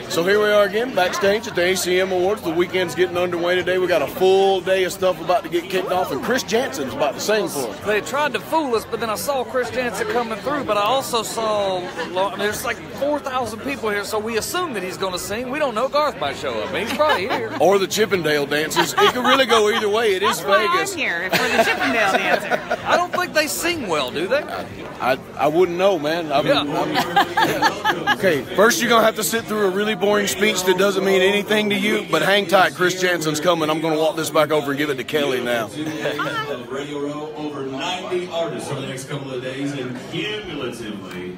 So here we are again, backstage at the ACM Awards. The weekend's getting underway today. We got a full day of stuff about to get kicked off, and Chris Janson's about to sing for us. They tried to fool us, but then I saw Chris Janson coming through, but I also saw, there's like 4,000 people here, so we assume that he's going to sing. We don't know. Garth might show up. He's probably here. Or the Chippendale dancers. It could really go either way. It is Vegas. I'm here for the Chippendale dancer. I don't think they sing well, do they? I wouldn't know, man. Okay, first you're going to have to sit through a really boring speech that doesn't mean anything to you, but hang tight, Chris Janson's coming. I'm going to walk this back over and give it to Kelly now. Radio Row, over 90 artists over the next couple of days, and cumulatively,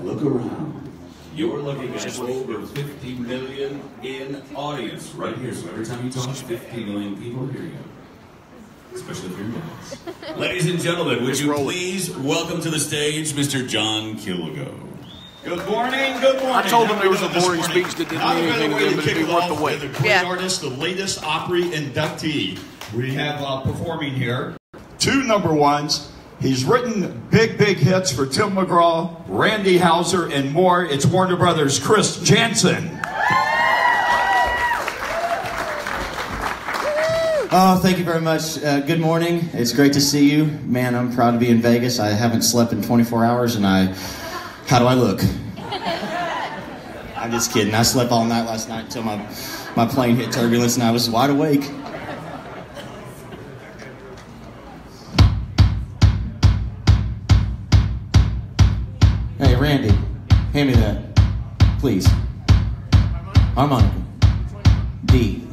look around. You're looking at over 50 million in audience right here. So every time you talk, 50 million people hear you. Especially if you're guys. Ladies and gentlemen, would you please welcome to the stage Mr. John Kilgo. Good morning, good morning. I told him there was a boring speech that didn't mean anything to them, but it'd be worth the wait. The great artist, the latest Opry inductee. We have performing here 2 number ones. He's written big hits for Tim McGraw, Randy Houser, and more. It's Warner Brothers' Chris Janson. Oh, thank you very much. Good morning. It's great to see you. Man, I'm proud to be in Vegas. I haven't slept in 24 hours, and how do I look? I'm just kidding. I slept all night last night until my plane hit turbulence, and I was wide awake. Hey, Randy, hand me that, please. Harmonica. D.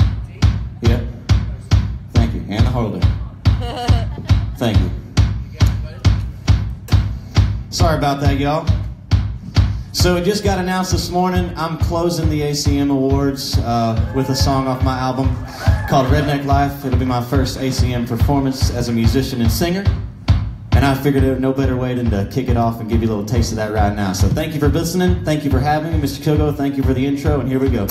Yep. Thank you. And the holder. Thank you. Sorry about that, y'all. So it just got announced this morning. I'm closing the ACM Awards with a song off my album called Redneck Life. It'll be my first ACM performance as a musician and singer. And I figured there's no better way than to kick it off and give you a little taste of that right now. So thank you for listening. Thank you for having me, Mr. Kilgo. Thank you for the intro, and here we go.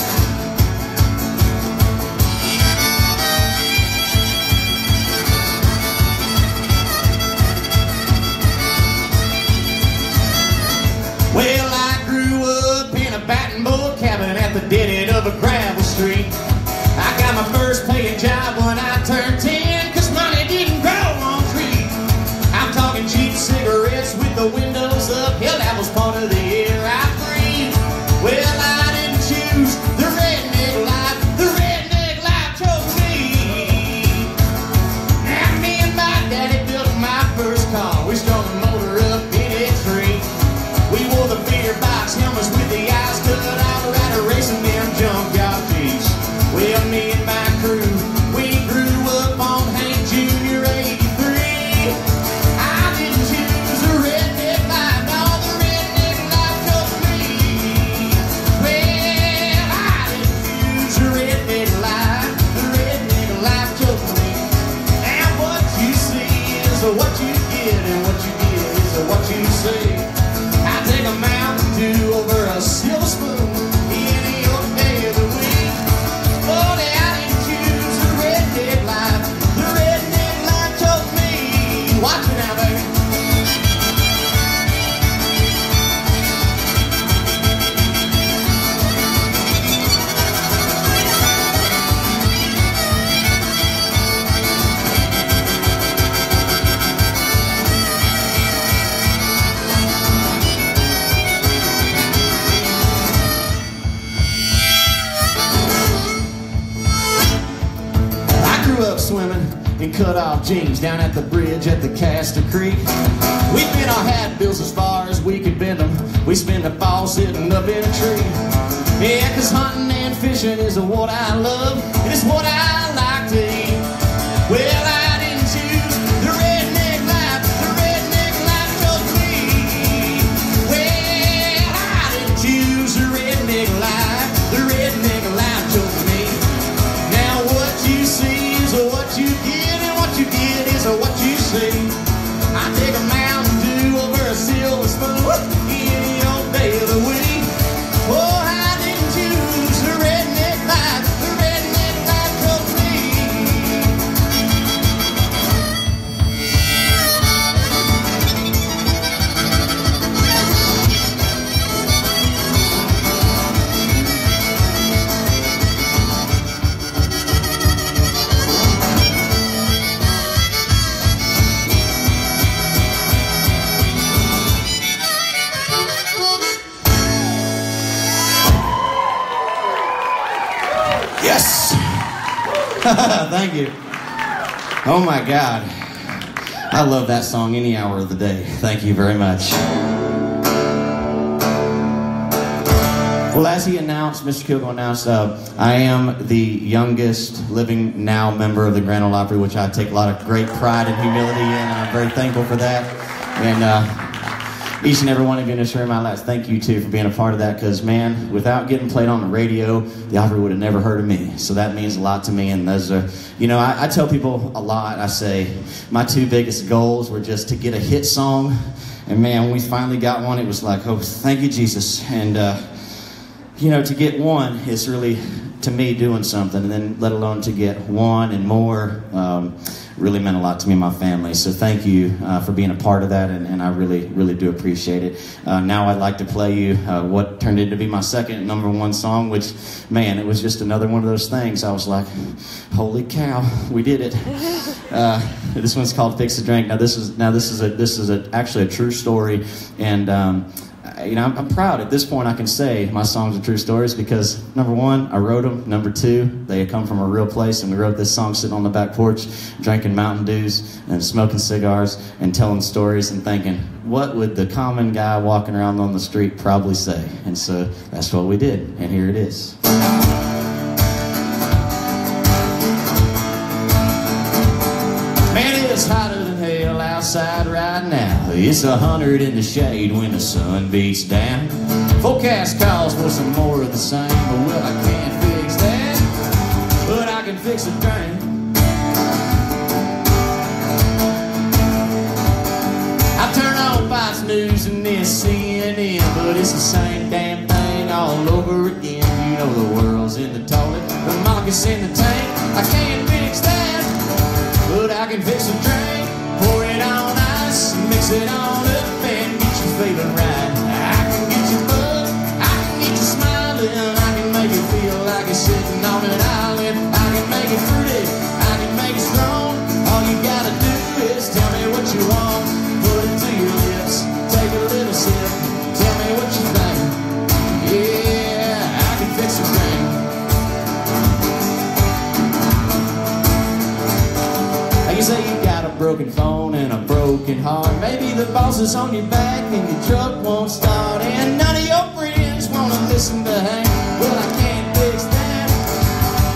Well, I grew up in a batting bull cabin at the dead end of a gravel street. I got my first paying job when I turned 10, 'cause money didn't grow on trees. I'm talking cheap cigarettes with the windows up. Hell, that was part of the air I breathed. Well, I didn't choose the redneck life. The redneck life chose me. And me and my daddy built my first car. We strung the motor up in a tree. We wore the beer box helmets with the eyes cut out, right, racing them junkyard jeeps. Well, me and my crew, we grew up on Hank Jr. 83. I didn't choose the redneck life, no, the redneck life chose me. Well, I didn't choose the redneck life chose me. And what you see is what you get, and what you get is what you see. I take a Mountain Dew over a silver spoon any old day of the week. Oh, I didn't choose the redneck life. The redneck life chose me. Watch it now, baby. Swimming in cut-off jeans down at the bridge at the Castor Creek. We bent our hat bills as far as we could bend them. We spent the fall sitting up in a tree. Yeah, 'cause hunting and fishing is what I love, and it's what I like to eat. Well, I didn't choose the redneck life. The redneck life chose me. Well, I didn't choose the redneck life. The redneck life chose me. Now what you see is what you get, and what you get is what you see. I take a Mountain Dew over a silver spoon any old day of the week. Oh, I didn't choose the redneck life. The redneck life chose Thank you. Oh my God. I love that song any hour of the day. Thank you very much. Well, as he announced, Mr. Kilgore announced, I am the youngest living now member of the Grand Ole Opry, which I take a lot of great pride and humility in, and I'm very thankful for that. And each and every one of you in this room, I'd like to thank you too for being a part of that, because man, without getting played on the radio, the Opry would have never heard of me. So that means a lot to me, and those are, you know, I tell people a lot, I say, my two biggest goals were just to get a hit song, and man, when we finally got one, it was like, oh, thank you, Jesus. And you know, to get one is really, to me, doing something, and then let alone to get one and more really meant a lot to me and my family. So thank you for being a part of that, and I really, really do appreciate it. Now I'd like to play you what turned into be my second #1 song, which, man, it was just another one of those things. I was like, holy cow, we did it. This one's called "Fix a Drink." Now this is actually a true story, and you know, I'm proud at this point I can say my songs are true stories because, #1, I wrote them. #2, they come from a real place, and we wrote this song sitting on the back porch, drinking Mountain Dews and smoking cigars and telling stories and thinking, what would the common guy walking around on the street probably say? And so that's what we did, and here it is. Man, it's hotter than hell outside right now. It's 100 in the shade when the sun beats down. Forecast calls for some more of the same, but well, I can't fix that, but I can fix a drink. I turn on Fox News and then CNN, but it's the same damn thing all over again. You know the world's in the toilet, the market's in the tank. I can't fix that, but I can fix a drink. Pour it on ice, mix it on up, and get you feeling right. I can get you buzzed, I can get you smiling, I can make it feel like you're sitting on an island. I can make it fruity, I can make it strong. All you gotta do is tell me what you want. Put it to your lips, take a little sip, tell me what you think. Yeah, I can fix a drink. You say you got a broken phone and a broken heart. Maybe the boss is on your back and your truck won't start, and none of your friends wanna listen to hang. Well, I can't fix that,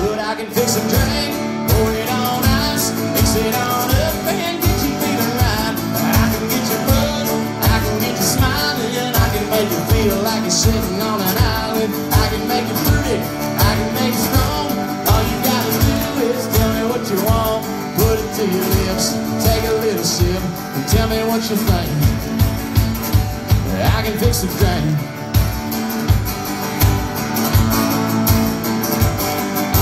but I can fix a drink. Pour it on ice, mix it on up, and get you feeling right. I can get you buzzed, I can get you smiling, I can make you feel like you're sitting on an island. I can make it fruity, I can make it strong. All you gotta do is tell me what you want. Put it to your lips, take a little sip, and tell me what you think. I can fix the drink.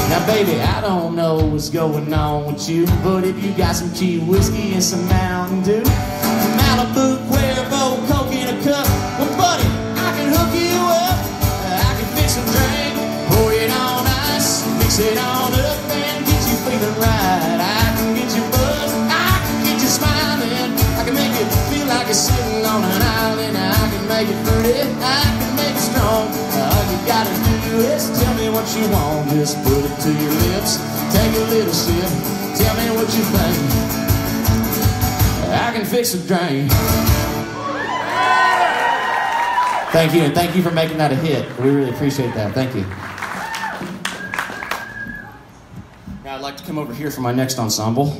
Now baby, I don't know what's going on with you, but if you got some cheap whiskey and some Mountain Dew, Malibu, Cuervo, Coke in a cup, well buddy, I can hook you up. I can fix a drink, pour it on ice, mix it on up, and get you feeling right. I can get you buzzed, I can get you smiling, I can make it feel like you're sitting on an island. I can make it pretty, I can make it strong. All you gotta do is tell me what you want. Just put it to your lips, take a little sip, tell me what you think. I can fix a drink. Thank you, and thank you for making that a hit. We really appreciate that. Thank you. Now I'd like to come over here for my next ensemble.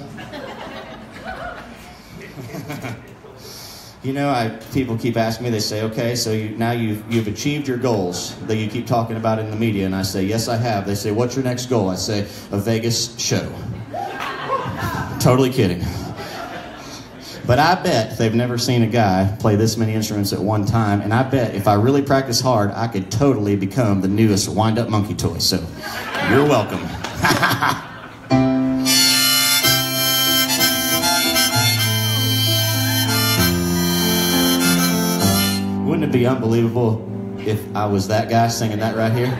You know, people keep asking me, they say, okay, so you've achieved your goals that you keep talking about in the media, and I say, yes, I have. They say, what's your next goal? I say, a Vegas show. Totally kidding. But I bet they've never seen a guy play this many instruments at one time, and I bet if I really practice hard, I could totally become the newest wind-up monkey toy. So, you're welcome. Wouldn't it be unbelievable if I was that guy singing that right here?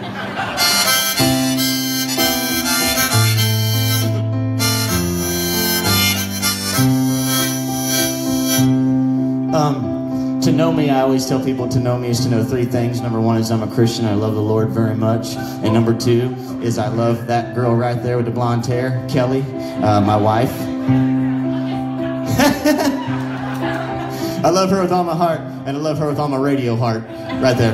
To know me, I always tell people to know me is to know three things. Number one is I'm a Christian. I love the Lord very much. And number two is I love that girl right there with the blonde hair, Kelly, my wife. I love her with all my heart, and I love her with all my radio heart, right there.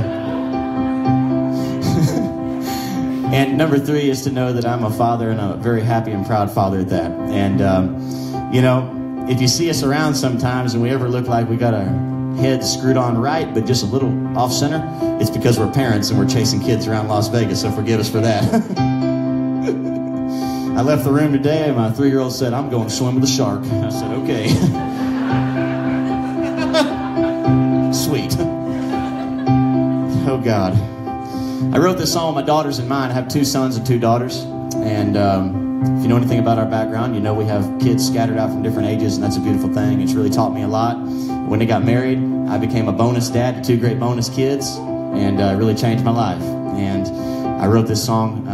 And number three is to know that I'm a father, and I'm a very happy and proud father at that. And, you know, if you see us around sometimes and we ever look like we got our heads screwed on right, but just a little off center, it's because we're parents and we're chasing kids around Las Vegas, so forgive us for that. I left the room today and my 3-year-old said, "I'm going to swim with a shark." I said, "Okay." Sweet. Oh God. I wrote this song with my daughters in mind. I have 2 sons and 2 daughters, and if you know anything about our background, you know we have kids scattered out from different ages, and that's a beautiful thing. It's really taught me a lot. When they got married, I became a bonus dad to 2 great bonus kids, and it really changed my life. And I wrote this song.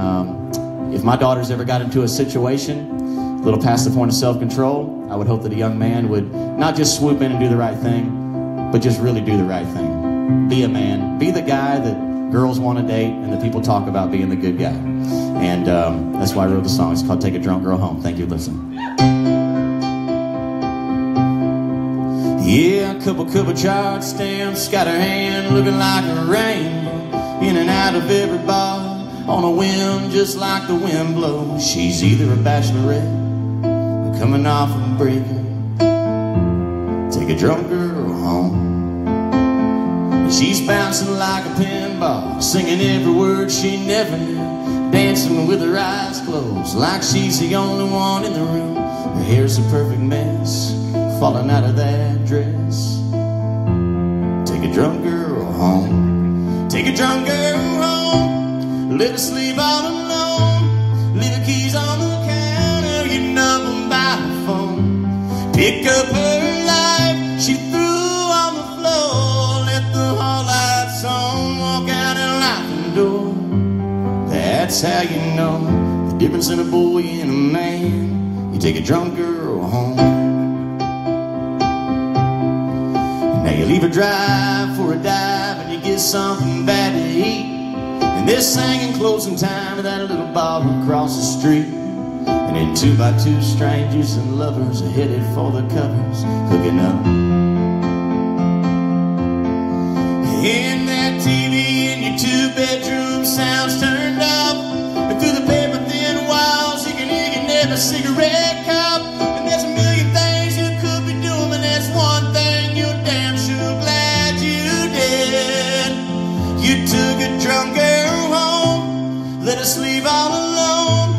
If my daughters ever got into a situation a little past the point of self-control, I would hope that a young man would not just swoop in and do the right thing, but just really do the right thing. Be a man. Be the guy that girls want to date and that people talk about being the good guy. And that's why I wrote the song. It's called Take a Drunk Girl Home. Thank you, listen. Yeah, a couple chart stamps, got her hand looking like a rainbow, in and out of every bar, on a whim just like the wind blows. She's either a bachelorette or coming off a breaker. Take a drunk girl home. She's bouncing like a pinball, singing every word she never knew, dancing with her eyes closed, like she's the only one in the room. Her hair's a perfect mess, falling out of that dress. Take a drunk girl home. Take a drunk girl home. Let her sleep all alone. Leave her keys on the counter, you know them by the phone. Pick up her life, she threw on the floor. Let the hall lights on, walk out and lock the door. That's how you know the difference in a boy and a man. You take a drunk girl home. Now you leave her drive for a dive and you get something bad to eat. And they're singing closing time at that little bar across the street. And then 2 by 2 strangers and lovers are headed for the covers, hooking up. In that TV in your 2-bedroom, sounds turned up, and through the paper thin walls you can hear your neighbor's cigarette cup. And there's a million things you could be doing, but there's one thing you're damn sure glad you did. You took a drunk girl home, let her sleep all alone.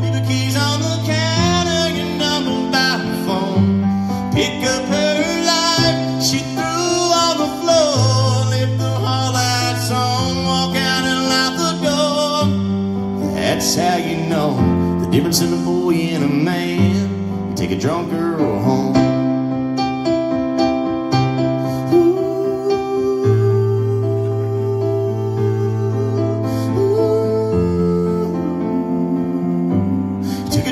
Leave her keys on the counter, your number by the phone. Pick up her life, she threw on the floor. Lift the hall lights on, walk out and lock the door. That's how you know the difference in a boy and a man. You take a drunk girl home.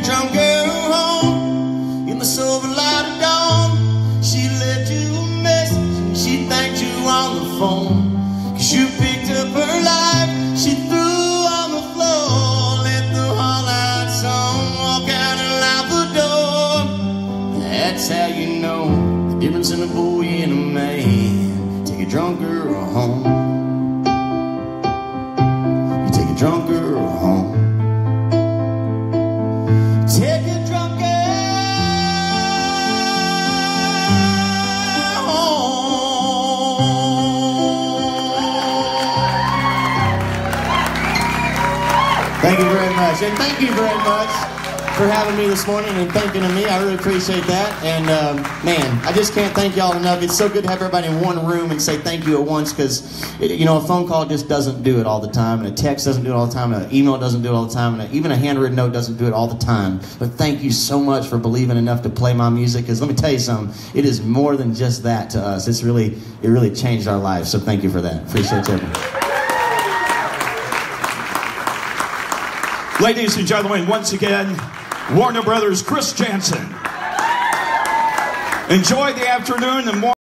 Drunk girl home in the silver light of dawn. She left you a message, she thanked you on the phone, 'cause you picked up her life, she threw on the floor. Let the hall lights on, walk out and lock the door. That's how you know the difference in a boy and a man. Take a drunk girl home. You take a drunk girl home. Take a drunk girl home. Thank you very much. And thank you very much for having me this morning and thinking of me. I really appreciate that. And man, I just can't thank y'all enough. It's so good to have everybody in one room and say thank you at once, because you know, a phone call just doesn't do it all the time, and a text doesn't do it all the time, and an email doesn't do it all the time, and even a handwritten note doesn't do it all the time. But thank you so much for believing enough to play my music, because let me tell you something, it is more than just that to us. It really changed our lives. So thank you for that. Appreciate it, everyone. Ladies and gentlemen, once again, Warner Brothers' Chris Janson. Enjoy the afternoon and more.